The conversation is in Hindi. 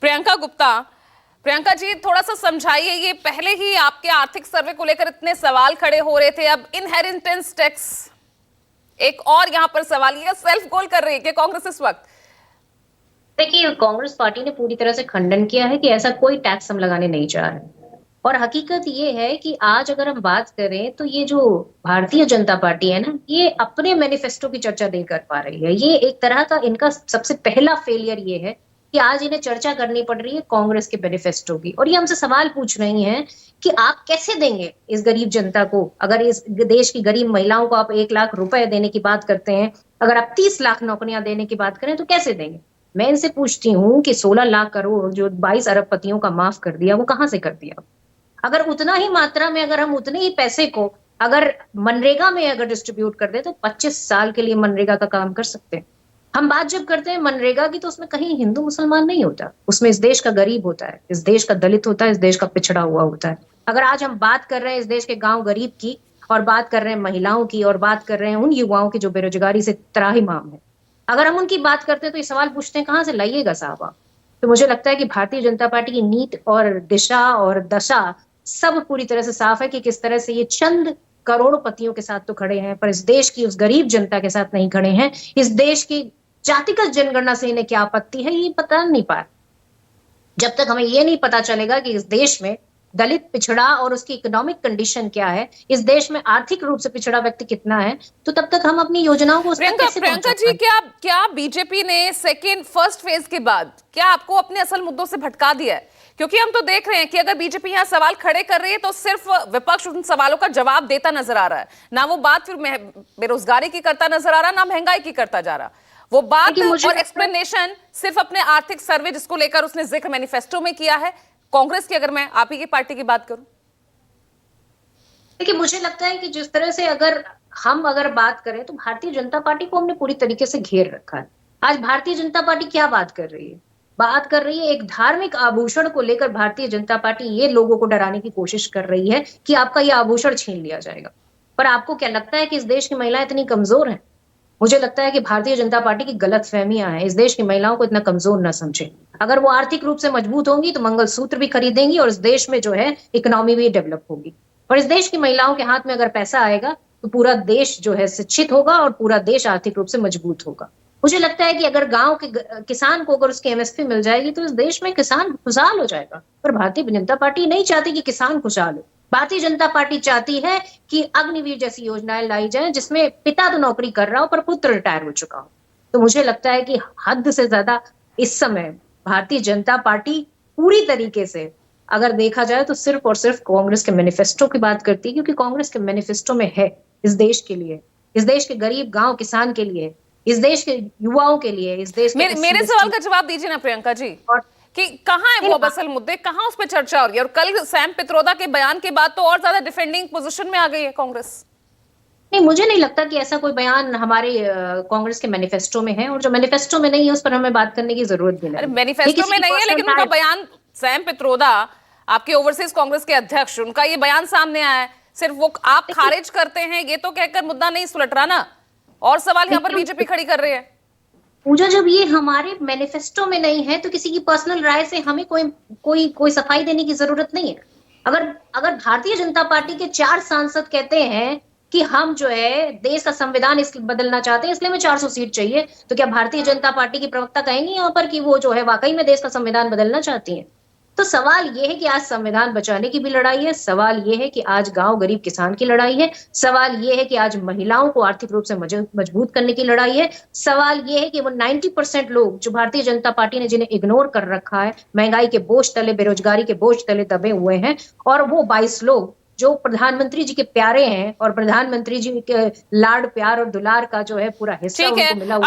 प्रियंका गुप्ता, प्रियंका जी थोड़ा सा समझाइए, ये पहले ही आपके आर्थिक सर्वे को लेकर इतने सवाल खड़े हो रहे थे, अब इनहेरिटेंस टैक्स एक और यहां पर सवाल, ये सेल्फ गोल कर रही है कि कांग्रेस इस वक्त? देखिए, कांग्रेस पार्टी ने पूरी तरह से खंडन किया है कि ऐसा कोई टैक्स हम लगाने नहीं चाह रहे। और हकीकत ये है कि आज अगर हम बात करें तो ये जो भारतीय जनता पार्टी है ना, ये अपने मैनिफेस्टो की चर्चा नहीं कर पा रही है। ये एक तरह का इनका सबसे पहला फेलियर ये है कि आज इन्हें चर्चा करनी पड़ रही है कांग्रेस के मैनिफेस्टो की, और ये हमसे सवाल पूछ रही हैं कि आप कैसे देंगे इस गरीब जनता को। अगर इस देश की गरीब महिलाओं को आप 1 लाख रुपए देने की बात करते हैं, अगर आप 30 लाख नौकरियां देने की बात करें तो कैसे देंगे। मैं इनसे पूछती हूँ कि 16 लाख करोड़ जो 22 अरबपतियों का माफ कर दिया, वो कहां से कर दिया। अगर उतना ही मात्रा में, अगर हम उतने ही पैसे को अगर मनरेगा में अगर डिस्ट्रीब्यूट कर दे तो 25 साल के लिए मनरेगा का काम कर सकते हैं। हम बात जब करते हैं मनरेगा की तो उसमें कहीं हिंदू मुसलमान नहीं होता, उसमें इस देश का गरीब होता है, इस देश का दलित होता है, इस देश का पिछड़ा हुआ होता है। अगर आज हम बात कर रहे हैं इस देश के गांव गरीब की, और बात कर रहे हैं महिलाओं की, और बात कर रहे हैं उन युवाओं की जो बेरोजगारी से त्राहिमाम है, अगर हम उनकी बात करते हैं तो ये सवाल पूछते हैं कहां से लाइएगा साहब आप। तो मुझे लगता है कि भारतीय जनता पार्टी की नीति और दिशा और दशा सब पूरी तरह से साफ है कि किस तरह से ये चंद करोड़पतियों के साथ तो खड़े हैं, पर इस देश की उस गरीब जनता के साथ नहीं खड़े हैं। इस देश की जातिगत जनगणना से इन्हें क्या आपत्ति है, ये पता नहीं पाया। जब तक हमें ये नहीं पता चलेगा कि इस देश में दलित पिछड़ा और उसकी इकोनॉमिक कंडीशन क्या है, इस देश में आर्थिक रूप से पिछड़ा व्यक्ति कितना है, तो तब तक हम अपनी योजनाओं को उस तक कैसे प्रियंका पहुंचा जी, क्या बीजेपी ने फर्स्ट फेज के बाद क्या आपको अपने असल मुद्दों से भटका दिया है? क्योंकि हम तो देख रहे हैं कि अगर बीजेपी यहाँ सवाल खड़े कर रही है तो सिर्फ विपक्ष उन सवालों का जवाब देता नजर आ रहा है, ना वो बात फिर बेरोजगारी की करता नजर आ रहा, ना महंगाई की करता जा रहा। वो बात और एक्सप्लेनेशन सिर्फ अपने आर्थिक सर्वे जिसको लेकर उसने जिक्र मैनिफेस्टो में किया है कांग्रेस की। अगर मैं आप ही की पार्टी की बात करूं, देखिए, मुझे लगता है कि जिस तरह से अगर बात करें तो भारतीय जनता पार्टी को हमने पूरी तरीके से घेर रखा है। आज भारतीय जनता पार्टी क्या बात कर रही है, बात कर रही है एक धार्मिक आभूषण को लेकर। भारतीय जनता पार्टी ये लोगों को डराने की कोशिश कर रही है कि आपका ये आभूषण छीन लिया जाएगा। पर आपको क्या लगता है कि इस देश की महिलाएं इतनी कमजोर हैं? मुझे लगता है कि भारतीय जनता पार्टी की गलतफहमियां हैं, इस देश की महिलाओं को इतना कमजोर ना समझे। अगर वो आर्थिक रूप से मजबूत होंगी तो मंगलसूत्र भी खरीदेंगी और इस देश में जो है इकोनॉमी भी डेवलप होगी। और इस देश की महिलाओं के हाथ में अगर पैसा आएगा तो पूरा देश जो है शिक्षित होगा और पूरा देश आर्थिक रूप से मजबूत होगा। मुझे लगता है कि अगर गांव के किसान को अगर उसकी एमएसपी मिल जाएगी तो इस देश में किसान खुशहाल हो जाएगा। पर भारतीय जनता पार्टी नहीं चाहती कि किसान खुशहाल हो। भारतीय जनता पार्टी चाहती है कि अग्निवीर जैसी योजनाएं लाई जाए जिसमें पिता तो नौकरी कर रहा हो पर पुत्र रिटायर हो चुका हो। तो मुझे लगता है कि हद से ज्यादा इस समय भारतीय जनता पार्टी पूरी तरीके से अगर देखा जाए तो सिर्फ और सिर्फ कांग्रेस के मैनिफेस्टो की बात करती है, क्योंकि कांग्रेस के मैनिफेस्टो में है इस देश के लिए, इस देश के गरीब गांव किसान के लिए, इस देश के युवाओं के लिए, इस देश के मेरे सवाल का जवाब दीजिए ना प्रियंका जी, कि कहां है वो असल मुद्दे, कहां उस पर चर्चा हो रही है? और कल सैम पित्रोदा के बयान के बाद तो और ज्यादा डिफेंडिंग पोजीशन में आ गई है कांग्रेस। नहीं, मुझे नहीं लगता कि ऐसा कोई बयान हमारे कांग्रेस के मैनिफेस्टो में है, और जो मैनिफेस्टो में नहीं है उस पर हमें बात करने की जरूरत भी नहीं। मैनिफेस्टो में नहीं है लेकिन उनका बयान, सैम पित्रोदा आपके ओवरसीज कांग्रेस के अध्यक्ष, उनका ये बयान सामने आया है, सिर्फ वो आप खारिज करते हैं ये तो कहकर मुद्दा नहीं सुलट रहा ना, और सवाल यहाँ पर बीजेपी खड़ी कर रही है। पूजा, जब ये हमारे मैनिफेस्टो में नहीं है तो किसी की पर्सनल राय से हमें कोई सफाई देने की जरूरत नहीं है। अगर अगर भारतीय जनता पार्टी के 4 सांसद कहते हैं कि हम जो है देश का संविधान बदलना चाहते हैं इसलिए हमें 400 सीट चाहिए, तो क्या भारतीय जनता पार्टी की प्रवक्ता कहेंगी यहाँ पर कि वो जो है वाकई में देश का संविधान बदलना चाहती है? तो सवाल ये है कि आज संविधान बचाने की भी लड़ाई है, सवाल ये है कि आज गांव गरीब किसान की लड़ाई है, सवाल ये है कि आज महिलाओं को आर्थिक रूप से मजबूत करने की लड़ाई है, सवाल ये है कि वो 90% लोग जो भारतीय जनता पार्टी ने जिन्हें इग्नोर कर रखा है, महंगाई के बोझ तले, बेरोजगारी के बोझ तले दबे हुए हैं, और वो 22 लोग जो प्रधानमंत्री जी के प्यारे हैं और प्रधानमंत्री जी के लाड प्यार और दुलार का जो है पूरा हिस्सा उनको मिला हुआ